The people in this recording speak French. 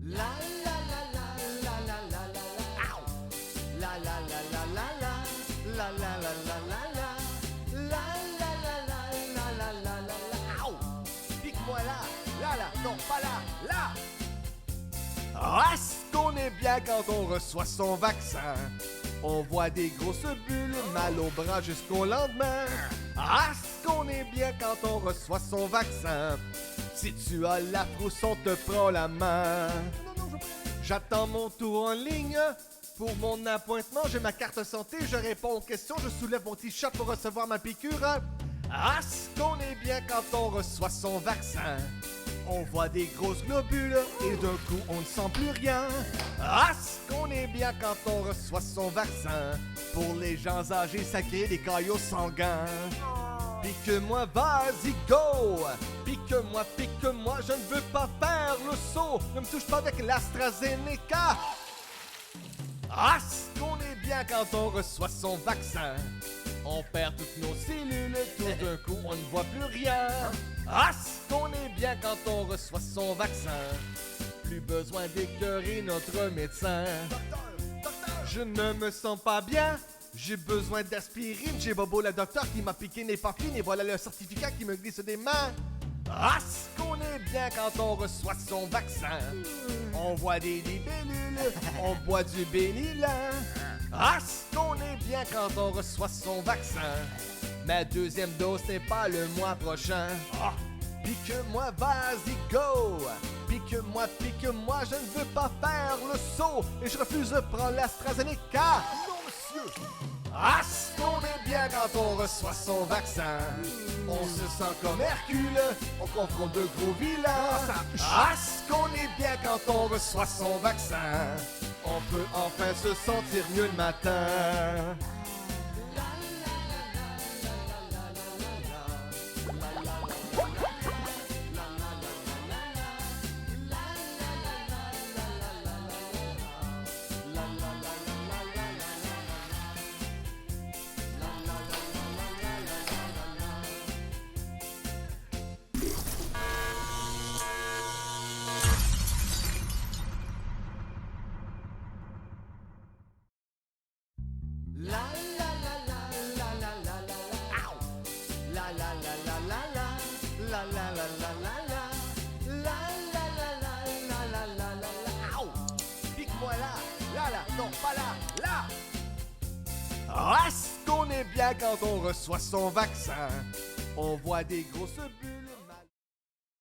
La la la la la la la la la. La la la la la la. La la la la la la. La la la la la la la la la. Pique-moi là, non pas là. Ah, est-ce qu'on est bien quand on reçoit son vaccin? On voit des grosses bulles, mal au bras jusqu'au lendemain. Ah, est-ce qu'on est bien quand on reçoit son vaccin? Si tu as la frousse, on te prend la main. J'attends mon tour en ligne. Pour mon appointement, j'ai ma carte santé, je réponds aux questions, je soulève mon t-shirt pour recevoir ma piqûre. Ah, est-ce qu'on est bien quand on reçoit son vaccin? On voit des grosses globules et d'un coup on ne sent plus rien. Ah, est-ce qu'on est bien quand on reçoit son vaccin? Pour les gens âgés, ça crée des caillots sanguins. Pique-moi, vas-y, go! Pique-moi, je ne veux pas faire le saut. Ne me touche pas avec l'AstraZeneca. Ah, est-ce qu'on est bien quand on reçoit son vaccin? On perd toutes nos cellules, tout d'un coup on ne voit plus rien. Ah, est-ce qu'on est bien quand on reçoit son vaccin? Plus besoin d'écœurer notre médecin. Je ne me sens pas bien, j'ai besoin d'aspirine. J'ai Bobo le docteur qui m'a piqué une épopine et voilà le certificat qui me glisse des mains. Ah, est-ce qu'on est bien quand on reçoit son vaccin? On voit des libellules, on boit du bénilin. Ah, est-ce qu'on est bien quand on reçoit son vaccin? Ma deuxième dose n'est pas le mois prochain. Ah, pique-moi, vas-y, go! Pique-moi, je ne veux pas faire le saut et je refuse de prendre l'AstraZeneca. Non, monsieur! Ah, est-ce qu'on est bien quand on reçoit son vaccin? On se sent comme Hercule, on confronte de gros vilains. Ah, est-ce qu'on est bien quand on reçoit son vaccin? On peut enfin se sentir mieux le matin. La la la la la la la la la. La la la la la la. La la la la la la. La la la la la la la la. Pique-moi là, non pas là. Ah, est-ce qu'on est bien quand on reçoit son vaccin? On voit des grosses bulles.